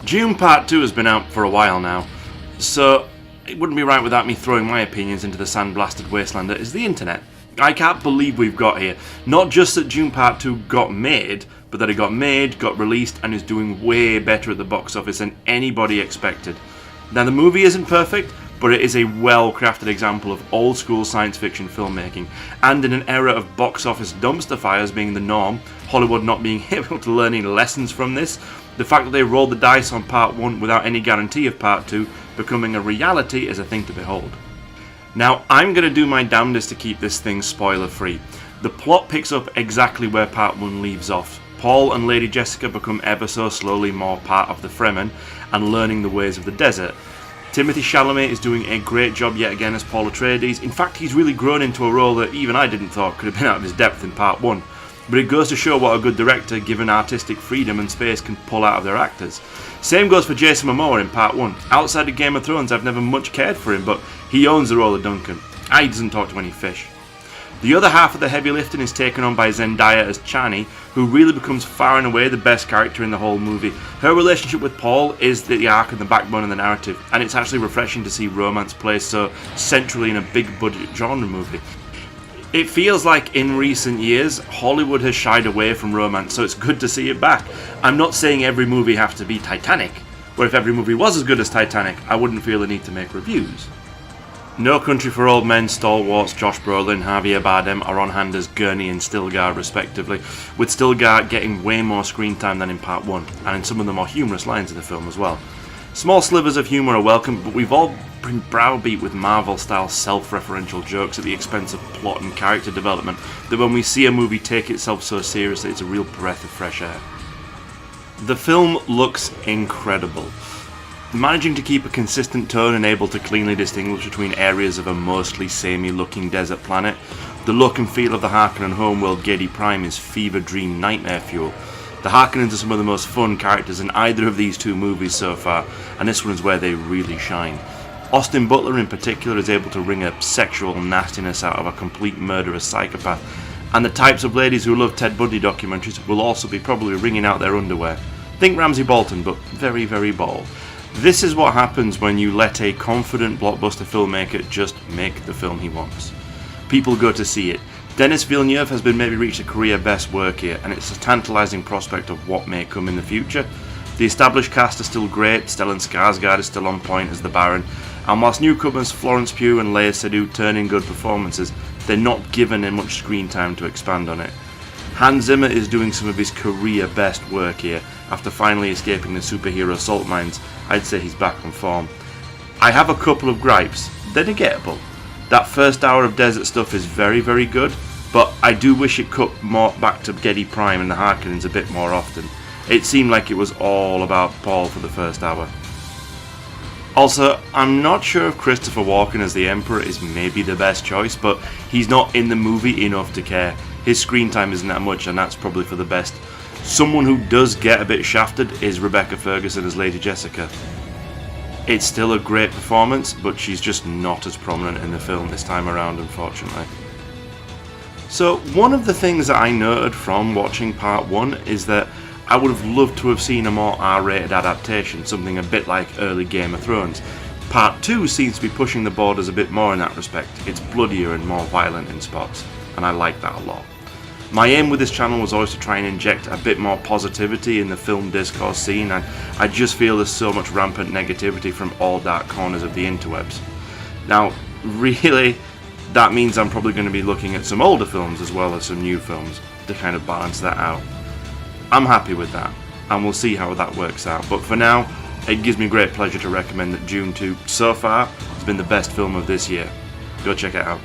Dune Part 2 has been out for a while now, so it wouldn't be right without me throwing my opinions into the sandblasted wasteland that is the internet. I can't believe we've got here. Not just that Dune Part 2 got made, but that it got made, got released, and is doing way better at the box office than anybody expected. Now, the movie isn't perfect, but it is a well-crafted example of old-school science fiction filmmaking, and in an era of box office dumpster fires being the norm, Hollywood not being able to learn any lessons from this, the fact that they rolled the dice on Part 1 without any guarantee of Part 2 becoming a reality is a thing to behold. Now, I'm going to do my damnedest to keep this thing spoiler-free. The plot picks up exactly where Part 1 leaves off. Paul and Lady Jessica become ever so slowly more part of the Fremen and learning the ways of the desert. Timothée Chalamet is doing a great job yet again as Paul Atreides. In fact, he's really grown into a role that even I didn't thought could have been out of his depth in Part 1. But it goes to show what a good director, given artistic freedom and space, can pull out of their actors. Same goes for Jason Momoa in Part 1. Outside of Game of Thrones, I've never much cared for him, but he owns the role of Duncan. He doesn't talk to any fish. The other half of the heavy lifting is taken on by Zendaya as Chani, who really becomes far and away the best character in the whole movie. Her relationship with Paul is the arc and the backbone of the narrative, and it's actually refreshing to see romance placed so centrally in a big budget genre movie. It feels like in recent years, Hollywood has shied away from romance, so it's good to see it back. I'm not saying every movie has to be Titanic, where if every movie was as good as Titanic, I wouldn't feel the need to make reviews. No Country for Old Men stalwarts Josh Brolin, Javier Bardem are on hand as Gurney and Stilgar respectively, with Stilgar getting way more screen time than in Part 1, and in some of the more humorous lines of the film as well. Small slivers of humour are welcome, but we've all been browbeat with Marvel-style self-referential jokes at the expense of plot and character development that when we see a movie take itself so seriously, it's a real breath of fresh air. The film looks incredible. Managing to keep a consistent tone and able to cleanly distinguish between areas of a mostly samey looking desert planet, the look and feel of the Harkonnen homeworld Gedi Prime is fever dream nightmare fuel. The Harkonnens are some of the most fun characters in either of these two movies so far, and this one is where they really shine. Austin Butler in particular is able to wring a sexual nastiness out of a complete murderous psychopath, and the types of ladies who love Ted Bundy documentaries will also be probably wringing out their underwear. Think Ramsay Bolton, but very, very bald. This is what happens when you let a confident blockbuster filmmaker just make the film he wants. People go to see it. Denis Villeneuve has been maybe reached a career best work here, and it's a tantalising prospect of what may come in the future. The established cast are still great, Stellan Skarsgård is still on point as the Baron, and whilst newcomers Florence Pugh and Lea Seydoux turn in good performances, they're not given much screen time to expand on it. Hans Zimmer is doing some of his career best work here. After finally escaping the superhero salt mines, I'd say he's back on form. I have a couple of gripes. They're negatable. That first hour of desert stuff is very, very good, but I do wish it cut more back to Gedi Prime and the Harkonnens a bit more often. It seemed like it was all about Paul for the first hour. Also, I'm not sure if Christopher Walken as the Emperor is maybe the best choice, but he's not in the movie enough to care. His screen time isn't that much, and that's probably for the best. Someone who does get a bit shafted is Rebecca Ferguson as Lady Jessica. It's still a great performance, but she's just not as prominent in the film this time around, unfortunately. So, one of the things that I noted from watching Part 1 is that I would have loved to have seen a more R-rated adaptation, something a bit like early Game of Thrones. Part 2 seems to be pushing the borders a bit more in that respect. It's bloodier and more violent in spots, and I like that a lot. My aim with this channel was always to try and inject a bit more positivity in the film discourse scene, and I just feel there's so much rampant negativity from all dark corners of the interwebs. Now, really, that means I'm probably going to be looking at some older films as well as some new films to kind of balance that out. I'm happy with that, and we'll see how that works out, but for now, it gives me great pleasure to recommend that Dune 2 so far has been the best film of this year. Go check it out.